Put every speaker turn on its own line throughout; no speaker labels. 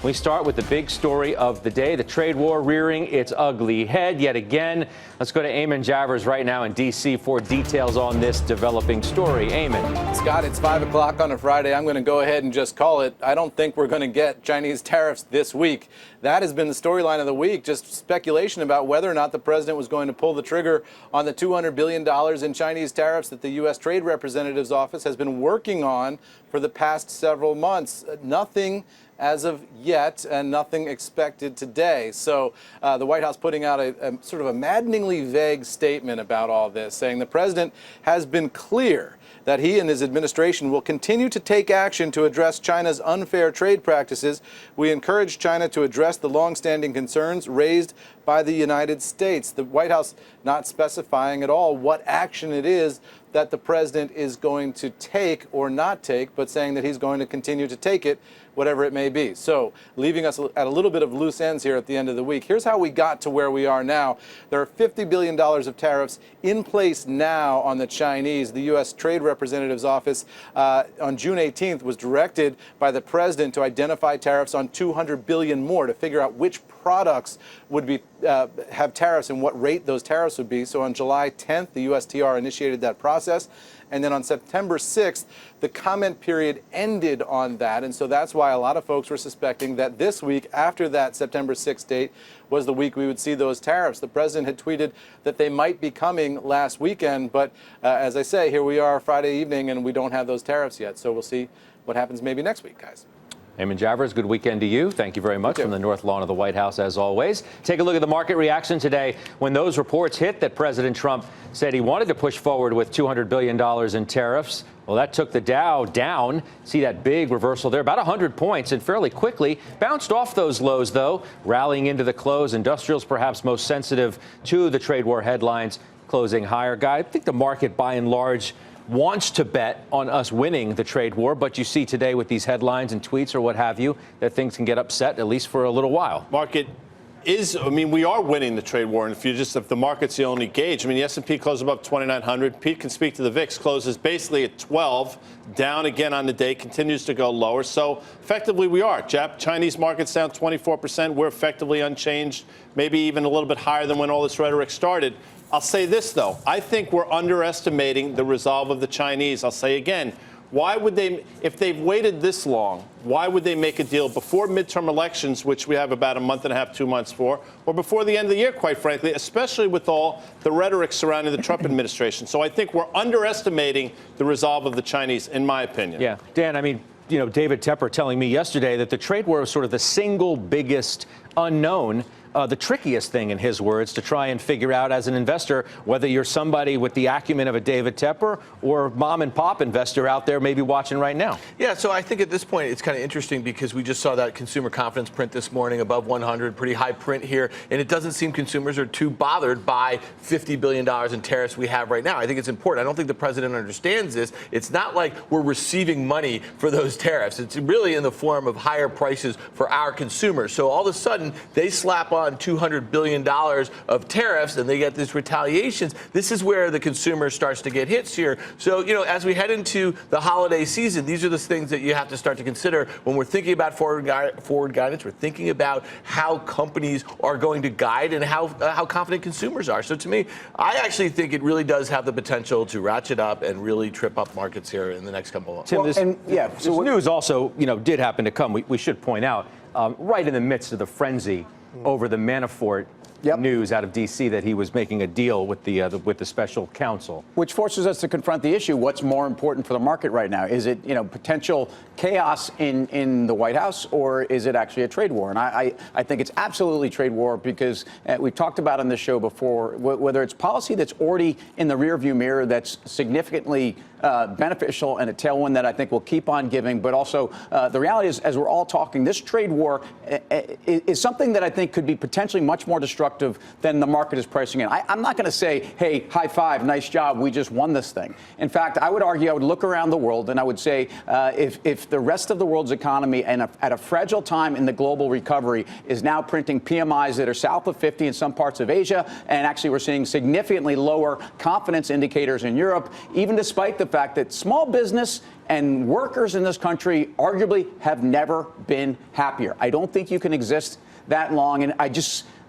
We start with the big story of the day, the trade war rearing its ugly head yet again. Let's go to Eamon Javers right now in D.C. for details on this developing story. Eamon.
Scott, it's 5 o'clock on a Friday. I'm going to go ahead and just call it. I don't think we're going to get Chinese tariffs this week. That has been the storyline of the week, just speculation about whether or not the president was going to pull the trigger on the $200 billion in Chinese tariffs that the U.S. Trade Representative's office has been working on for the past several months. Nothing as of yet, and nothing expected today. So the White House putting out a sort of a maddeningly vague statement about all this, saying the president has been clear that he and his administration will continue to take action to address China's unfair trade practices. We encourage China to address the longstanding concerns raised by the United States. The White House not specifying at all what action it is that the president is going to take or not take, but saying that he's going to continue to take it, whatever it may be. So leaving us at a little bit of loose ends here at the end of the week. Here's how we got to where we are now. There are $50 billion of tariffs in place now on the Chinese. The U.S. Trade Representative's office on June 18th was directed by the president to identify tariffs on $200 billion more to figure out which products would be have tariffs and what rate those tariffs would be. So on July 10th, the USTR initiated that process. And then on September 6th, the comment period ended on that. And so that's why a lot of folks were suspecting that this week, after that September 6th date, was the week we would see those tariffs. The president had tweeted that they might be coming last weekend. But as I say, here we are Friday evening, and we don't have those tariffs yet. So we'll see what happens maybe next week, guys.
Eamon Javers, good weekend to you. Thank you very much from the North Lawn of the White House, as always. Take a look at the market reaction today when those reports hit that President Trump said he wanted to push forward with $200 billion in tariffs. Well, that took the Dow down. See that big reversal there, about 100 points, and fairly quickly bounced off those lows, though, rallying into the close. Industrials perhaps most sensitive to the trade war headlines, closing higher. Guy, I think the market, by and large, wants to bet on us winning the trade war, but you see today with these headlines and tweets or what have you that things can get upset, at least for a little while.
Market is, I mean, we are winning the trade war, and if the market's the only gauge, I mean, the S&P closed above 2,900. Pete can speak to the VIX, closes basically at 12, down again on the day, continues to go lower. So effectively we are. Chinese market's down 24%. We're effectively unchanged, maybe even a little bit higher than when all this rhetoric started. I'll say this, though. I think we're underestimating the resolve of the Chinese. I'll say again, why would they, if they've waited this long, why would they make a deal before midterm elections, which we have about a month and a half, 2 months for, or before the end of the year, quite frankly, especially with all the rhetoric surrounding the Trump administration? So I think we're underestimating the resolve of the Chinese, in my opinion.
Yeah. Dan, I mean, you know, David Tepper telling me yesterday that the trade war was sort of the single biggest unknown, the trickiest thing, in his words, to try and figure out as an investor, whether you're somebody with the acumen of a David Tepper or mom and pop investor out there maybe watching right now.
Yeah, so I think at this point it's kind of interesting because we just saw that consumer confidence print this morning above 100, pretty high print here, and it doesn't seem consumers are too bothered by $50 billion in tariffs we have right now. I think it's important. I don't think the president understands this. It's not like we're receiving money for those tariffs. It's really in the form of higher prices for our consumers. So all of a sudden they slap on $200 billion of tariffs and they get these retaliations. This is where the consumer starts to get hits here. So, you know, as we head into the holiday season, these are the things that you have to start to consider when we're thinking about forward guidance. We're thinking about how companies are going to guide and how confident consumers are. So to me, I actually think it really does have the potential to ratchet up and really trip up markets here in the next couple of months.
Tim, this news also, you know, did happen to come. We should point out, right in the midst of the frenzy over the Manafort news out of D.C. that he was making a deal with the special counsel.
Which forces us to confront the issue. What's more important for the market right now? Is it, you know, potential chaos in the White House, or is it actually a trade war? And I think it's absolutely trade war because we've talked about on this show before, whether it's policy that's already in the rearview mirror that's significantly beneficial and a tailwind that I think will keep on giving. But also the reality is, as we're all talking, this trade war is something that I think could be potentially much more destructive than the market is pricing in. I'm not going to say, hey, high five, nice job, we just won this thing. In fact, I would argue, I would look around the world and I would say if the rest of the world's economy and at a fragile time in the global recovery is now printing PMIs that are south of 50 in some parts of Asia, and actually we're seeing significantly lower confidence indicators in Europe, even despite the fact that small business and workers in this country arguably have never been happier. I don't think you can exist that long. And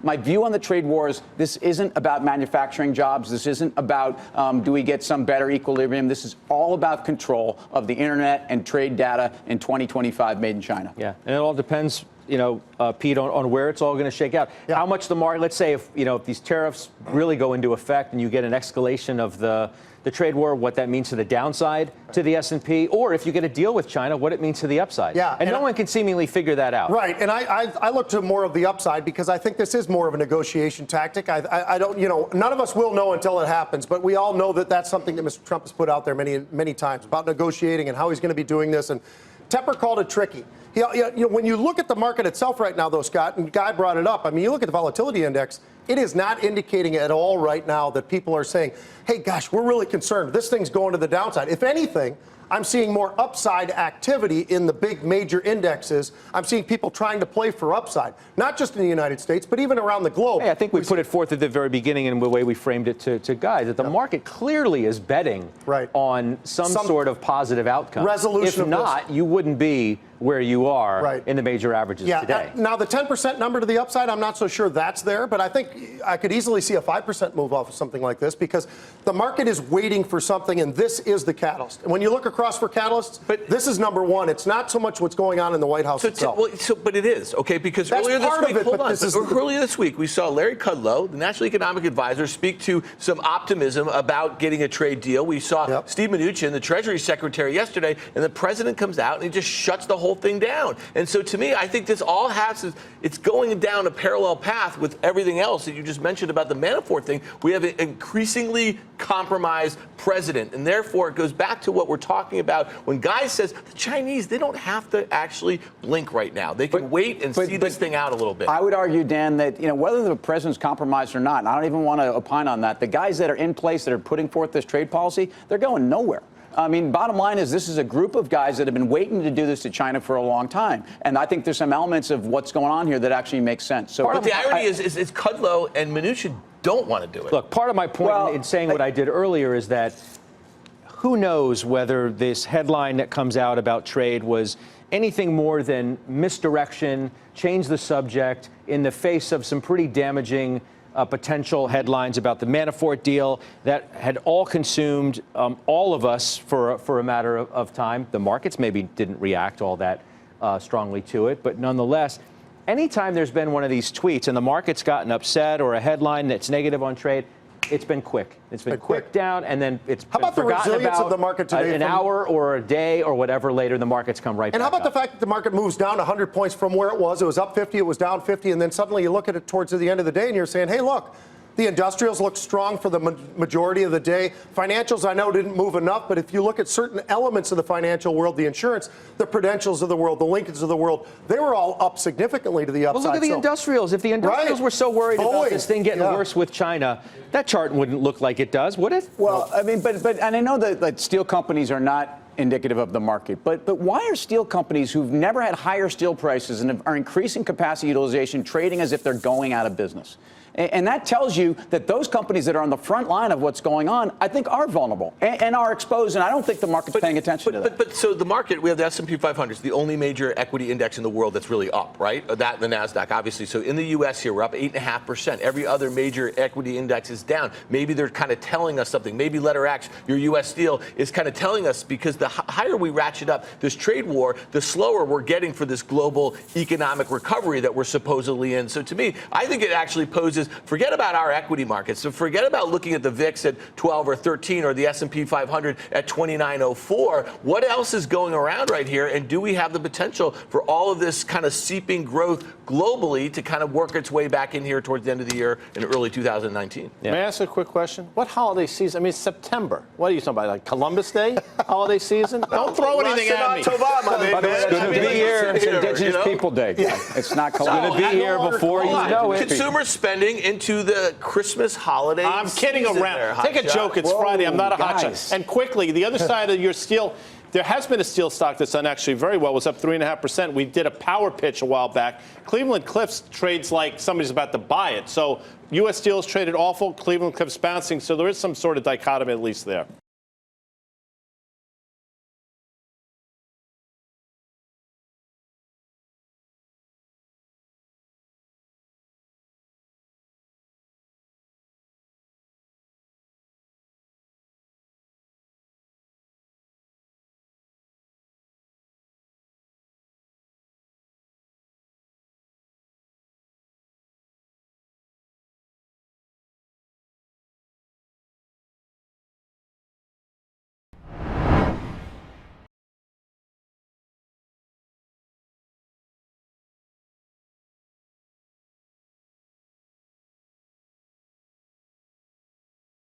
my view on the trade war is this isn't about manufacturing jobs. This isn't about do we get some better equilibrium. This is all about control of the internet and trade data in 2025 made in China.
Yeah, and it all depends, Pete, on where it's all going to shake out. Yeah. How much the market, let's say if these tariffs really go into effect and you get an escalation of the trade war, what that means to the downside to the S&P, or if you get a deal with China, what it means to the upside.
Yeah,
and no one can seemingly figure that out.
Right, and I look to more of the upside because I think this is more of a negotiation tactic. I don't, none of us will know until it happens, but we all know that that's something that Mr. Trump has put out there many times about negotiating and how he's going to be doing this. And Tepper called it tricky. When you look at the market itself right now, though, Scott, and Guy brought it up, I mean, you look at the volatility index, it is not indicating at all right now that people are saying, hey, gosh, we're really concerned. This thing's going to the downside. If anything, I'm seeing more upside activity in the big major indexes. I'm seeing people trying to play for upside, not just in the United States, but even around the globe.
Hey, I think we put it forth at the very beginning in the way we framed it to Guy, that the market clearly is betting on some sort of positive outcome.
Resolution.
If not, you wouldn't be where you are in the major averages today.
Now, the 10% number to the upside, I'm not so sure that's there, but I think I could easily see a 5% move off of something like this because the market is waiting for something, and this is the catalyst. And when you look across for catalysts, this is number one. It's not so much what's going on in the White House itself.
But it is, okay, because
that's
earlier this week,
earlier
this week, we saw Larry Kudlow, the National Economic Advisor, speak to some optimism about getting a trade deal. We saw Steve Mnuchin, the Treasury Secretary, yesterday, and the president comes out and he just shuts the whole thing down. And so to me, I think this all it's going down a parallel path with everything else that you just mentioned about the Manafort thing. We have an increasingly compromised president, and therefore it goes back to what we're talking about when Guy says the Chinese, they don't have to actually blink right now. They can wait and see this thing out a little bit.
I would argue, Dan, that whether the president's compromised or not, and I don't even want to opine on that, the guys that are in place that are putting forth this trade policy, they're going nowhere. I mean, bottom line is this is a group of guys that have been waiting to do this to China for a long time. And I think there's some elements of what's going on here that actually makes sense. So,
but the irony is Kudlow and Mnuchin don't want to do it.
Look, part of my point in saying what I did earlier is that who knows whether this headline that comes out about trade was anything more than misdirection, change the subject in the face of some pretty damaging potential headlines about the Manafort deal that had all consumed all of us for a matter of time. The markets maybe didn't react all that strongly to it, but nonetheless, anytime there's been one of these tweets and the market's gotten upset or a headline that's negative on trade, it's been quick. It's been quick down, and then it's
how about the resilience of the market today?
An hour or a day or whatever later, the markets come right back.
And how about the fact that the market moves down 100 points from where it was? It was up 50, it was down 50, and then suddenly you look at it towards the end of the day and you're saying, hey, look, the industrials look strong for the majority of the day. Financials, I know, didn't move enough, but if you look at certain elements of the financial world, the insurance, the Prudentials of the world, the Lincolns of the world, they were all up significantly to the upside.
Well, look at the industrials. If the industrials were so worried about this thing getting worse with China, that chart wouldn't look like it does, would it?
Well, I mean, but and I know that steel companies are not indicative of the market, but why are steel companies who've never had higher steel prices and are increasing capacity utilization trading as if they're going out of business? And that tells you that those companies that are on the front line of what's going on, I think, are vulnerable and are exposed. And I don't think the market's paying attention to that.
But so the market, we have the S&P 500, it's the only major equity index in the world that's really up, right? That and the NASDAQ, obviously. So in the U.S. here, we're up 8.5%. Every other major equity index is down. Maybe they're kind of telling us something. Maybe letter X, your U.S. Steel, is kind of telling us because the higher we ratchet up this trade war, the slower we're getting for this global economic recovery that we're supposedly in. So to me, I think it actually poses, forget about our equity markets. So forget about looking at the VIX at 12 or 13 or the S&P 500 at 2904. What else is going around right here? And do we have the potential for all of this kind of seeping growth globally to kind of work its way back in here towards the end of the year in early 2019?
Yeah. May I ask a quick question? What holiday season? I mean, September. What are you talking about, like Columbus Day holiday season? Don't throw anything at me.
It's going to be here.
It's Indigenous People Day. It's not Columbus.
It's going to be here before you know it.
Consumer spending into the Christmas holiday.
I'm kidding around. Take a joke. It's Friday. I'm not a hot shot. And quickly, the other side of your steel. There has been a steel stock that's done actually very well. It was up 3.5%. We did a power pitch a while back. Cleveland Cliffs trades like somebody's about to buy it. So U.S. Steel is traded awful. Cleveland Cliffs bouncing. So there is some sort of dichotomy at least there.